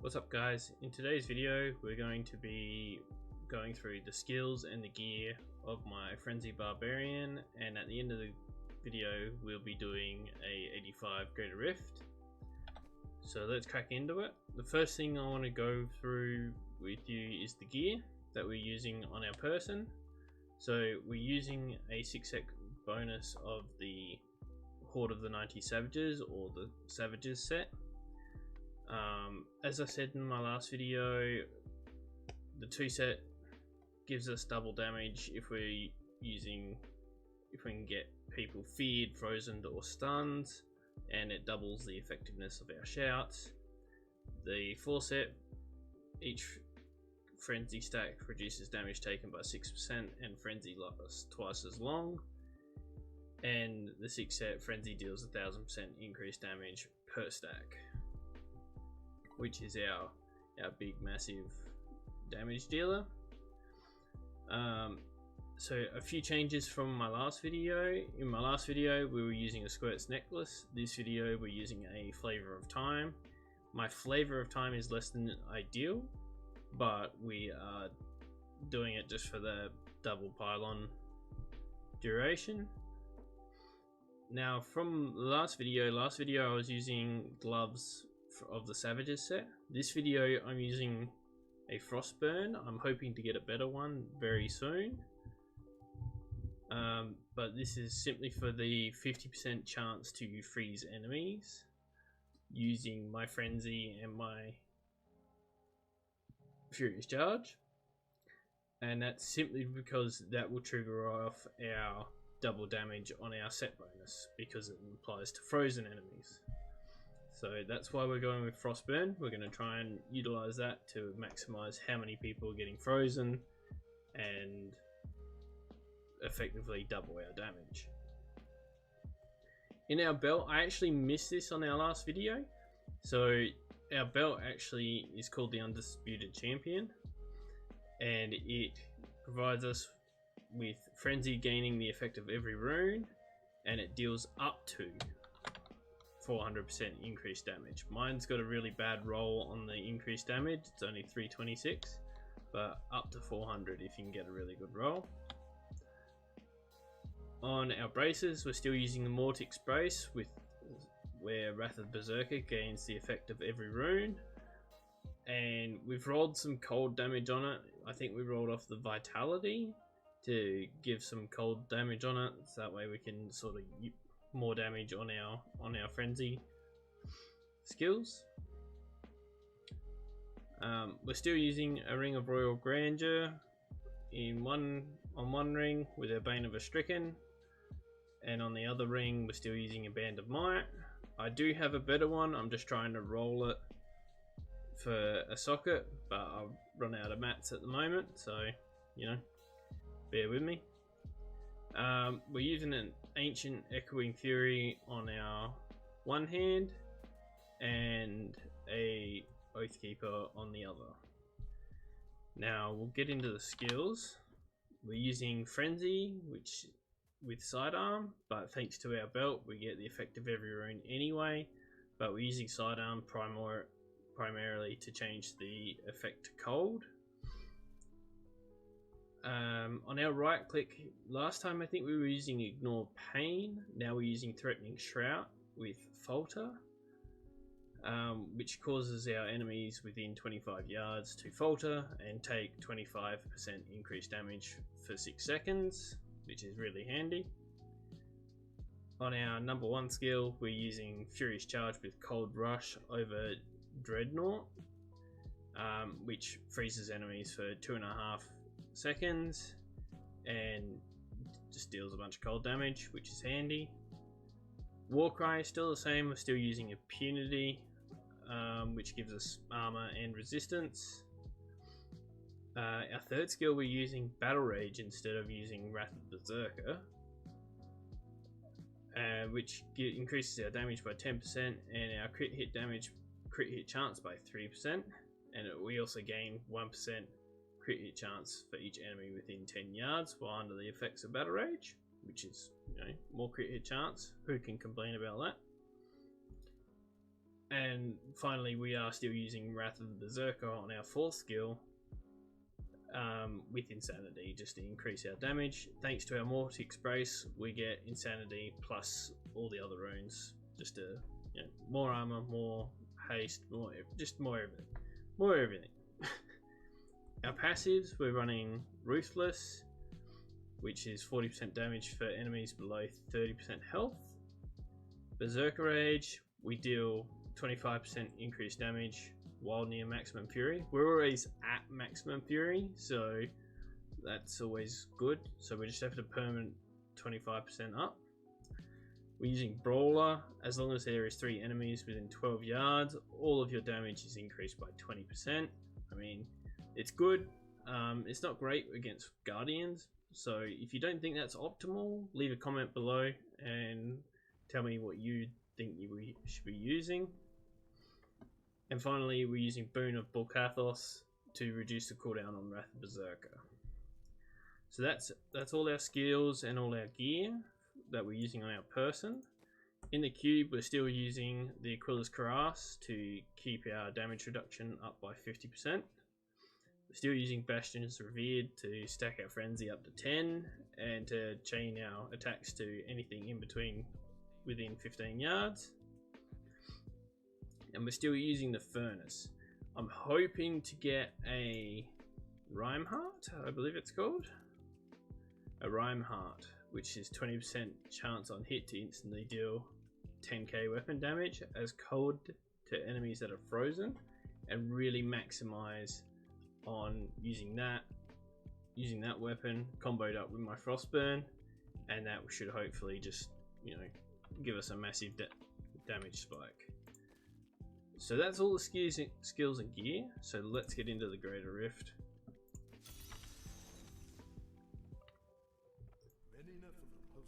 What's up guys? In today's video we're going to be going through the skills and the gear of my Frenzy Barbarian, and at the end of the video we'll be doing a 85 Greater Rift. So let's crack into it. The first thing I want to go through with you is the gear that we're using on our person. So we're using a 6-sec bonus of the Horde of the 90 Savages, or the Savages set. As I said in my last video, the 2 set gives us double damage if we can get people feared, frozen, or stunned, and it doubles the effectiveness of our shouts. The 4 set, each frenzy stack reduces damage taken by 6%, and frenzy lasts twice as long. And the 6 set frenzy deals 1000% increased damage per stack, which is our big massive damage dealer. So a few changes from my last video. In my last video we were using a Squirt's necklace. This video we're using a Flavor of Time. My Flavor of Time is less than ideal, but we are doing it just for the double pylon duration. Now from the last video I was using gloves of the Savages set. This video I'm using a Frostburn. I'm hoping to get a better one very soon. But this is simply for the 50% chance to freeze enemies using my Frenzy and my Furious Charge. And that's simply because that will trigger off our double damage on our set bonus, because it applies to frozen enemies. So that's why we're going with Frostburn. We're going to try and utilize that to maximize how many people are getting frozen and effectively double our damage. In our belt, I actually missed this on our last video. So our belt actually is called the Undisputed Champion, and it provides us with Frenzy gaining the effect of every rune, and it deals up to 400% increased damage. Mine's got a really bad roll on the increased damage. It's only 326, but up to 400 if you can get a really good roll. On our braces, we're still using the Mortix brace, where Wrath of Berserker gains the effect of every rune, and we've rolled some cold damage on it. I think we rolled off the Vitality to give some cold damage on it, so that way we can sort of more damage on our frenzy skills. We're still using a Ring of Royal Grandeur on one ring with a Bane of a Stricken, and on the other ring we're still using a Band of Might. I do have a better one. I'm just trying to roll it for a socket, but I've run out of mats at the moment, so bear with me. We're using an Ancient Echoing Fury on our one hand and a Oathkeeper on the other. Now we'll get into the skills. We're using Frenzy, which with sidearm, but thanks to our belt we get the effect of every rune anyway, but we're using sidearm primarily to change the effect to cold. On our right click, last time I think we were using Ignore Pain. Now we're using Threatening Shroud with Falter, which causes our enemies within 25 yards to falter and take 25% increased damage for 6 seconds, which is really handy. On our number 1 skill, we're using Furious Charge with Cold Rush over Dreadnought, which freezes enemies for 2.5 seconds and just deals a bunch of cold damage, which is handy. Warcry is still the same. We're still using Impunity, which gives us armor and resistance. Our 3rd skill, we're using Battle Rage instead of using Wrath of Berserker, which increases our damage by 10% and our crit hit chance by 3%, and we also gain 1% crit hit chance for each enemy within 10 yards while under the effects of Battle Rage, which is more crit hit chance. Who can complain about that? And finally, we are still using Wrath of the Berserker on our 4th skill with Insanity, just to increase our damage. Thanks to our Mortix Brace, we get Insanity plus all the other runes, just to, you know, more armor, more haste, more everything. More everything. Our passives, we're running Ruthless, which is 40% damage for enemies below 30% health. Berserker Rage, we deal 25% increased damage while near maximum fury. We're always at maximum fury, so that's always good. So we just have to permanent 25% up. We're using Brawler. As long as there is 3 enemies within 12 yards, all of your damage is increased by 20%. I mean, it's good. It's not great against Guardians, so if you don't think that's optimal, leave a comment below and tell me what you think we should be using. And finally, we're using Boon of Bulkathos to reduce the cooldown on Wrath of Berserker. So that's all our skills and all our gear that we're using on our person. In the cube, we're still using the Aquila's Cuirass to keep our damage reduction up by 50%. We're still using Bastion's Revered to stack our Frenzy up to 10 and to chain our attacks to anything in between within 15 yards. And we're still using the Furnace. I'm hoping to get a Rhymeheart, I believe it's called. A Rhymeheart, which is 20% chance on hit to instantly deal 10k weapon damage as cold to enemies that are frozen, and really maximize on using that weapon comboed up with my Frostburn, and that should hopefully just, you know, give us a massive damage spike. So that's all the skills and gear. So let's get into the Greater Rift.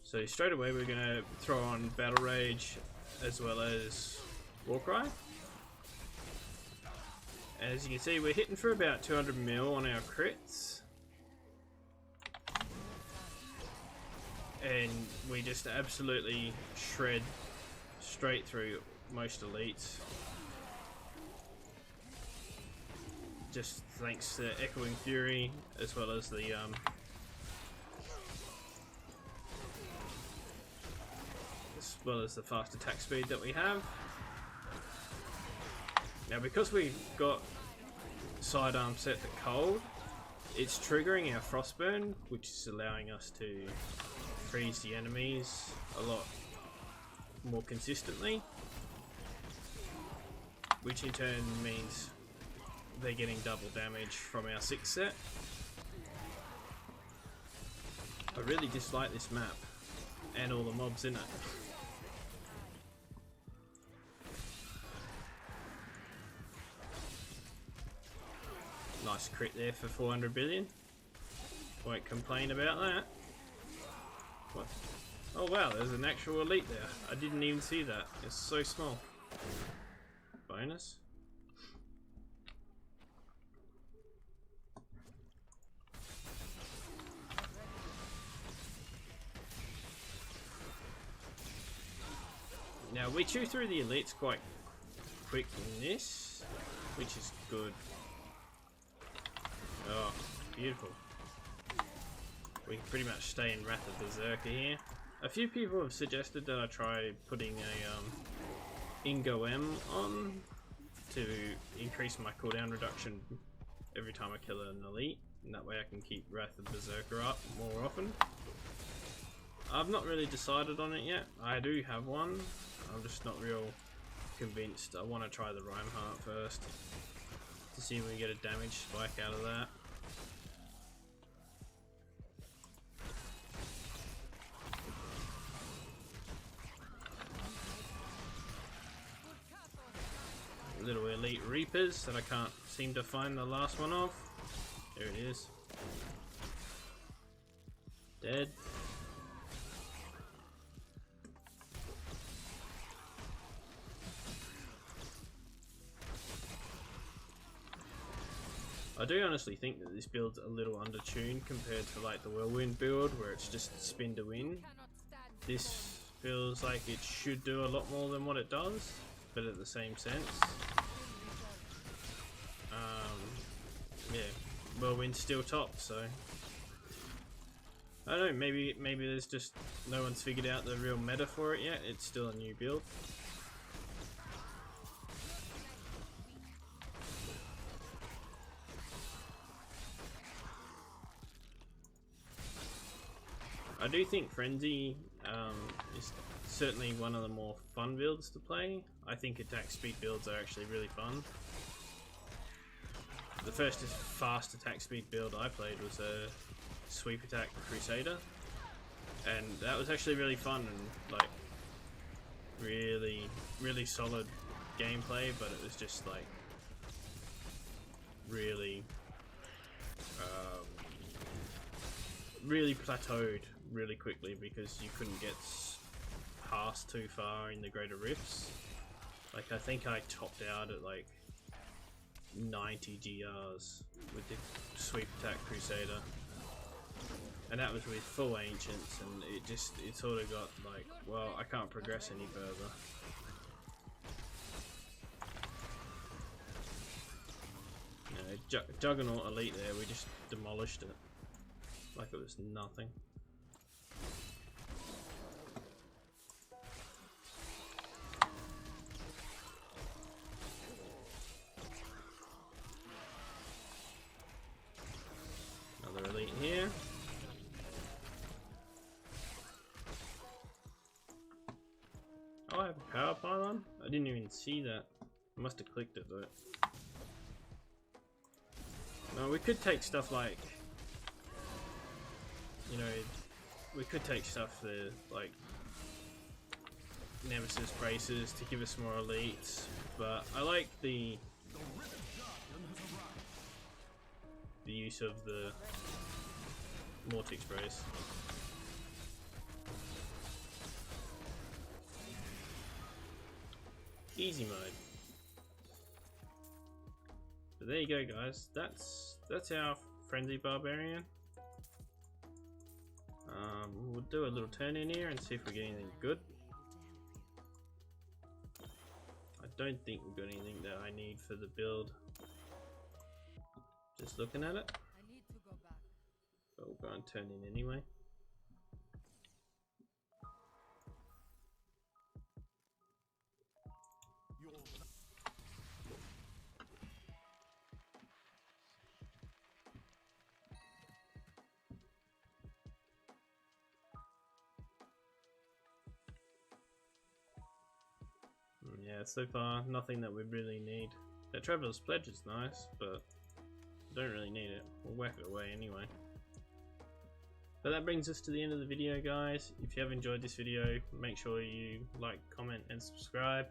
So straight away we're going to throw on Battle Rage as well as Warcry. As you can see, we're hitting for about 200 mil on our crits. And we just absolutely shred straight through most elites. Just thanks to Echoing Fury as well as the fast attack speed that we have. Now, because we've got sidearm set to cold, it's triggering our Frostburn, which is allowing us to freeze the enemies a lot more consistently, which in turn means they're getting double damage from our 6 set. I really dislike this map and all the mobs in it. Nice crit there for 400 billion. Won't complain about that. What? Oh wow, there's an actual elite there. I didn't even see that. It's so small. Bonus. Now we chew through the elites quite quick in this, which is good. Oh, beautiful. We can pretty much stay in Wrath of Berserker here. A few people have suggested that I try putting a Ingo M on to increase my cooldown reduction every time I kill an elite, and that way I can keep Wrath of Berserker up more often. I've not really decided on it yet. I do have one. I'm just not real convinced. I want to try the Rhymeheart first to see if we can get a damage spike out of that. Little elite Reapers that I can't seem to find the last one of. There it is. Dead. I do honestly think that this build's a little undertuned compared to like the Whirlwind build where it's just spin to win. This feels like it should do a lot more than what it does, but at the same sense. Yeah, Whirlwind's still top, so I don't know, maybe there's just no one's figured out the real meta for it yet. It's still a new build. I do think Frenzy is certainly one of the more fun builds to play. I think attack speed builds are actually really fun. The first fast attack speed build I played was a sweep attack Crusader, and that was actually really fun and like really solid gameplay, but it was just like really really plateaued really quickly because you couldn't get past too far in the greater rifts. Like I think I topped out at like 90 GRs with the sweep attack Crusader, and that was with full ancients, and it sort of got like, well, I can't progress any further. You know, Juggernaut Elite there, we just demolished it like it was nothing. Another Elite here. Oh, I have a power pylon? I didn't even see that. I must have clicked it though. No, we could take stuff like, you know, we could take stuff there like Nemesis braces to give us more elites, but I like the use of the Mortix brace. Easy mode. So there you go, guys. That's our Frenzy Barbarian. We'll do a little turn in here and see if we get anything good. I don't think we've got anything that I need for the build. Just looking at it. But we'll go and turn in anyway. Yeah, so far nothing that we really need. The Traveler's Pledge is nice, but don't really need it. We'll whack it away anyway. But that brings us to the end of the video, guys. If you have enjoyed this video, make sure you like, comment and subscribe.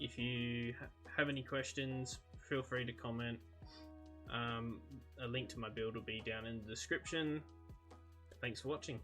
If you have any questions, feel free to comment. A link to my build will be down in the description. Thanks for watching.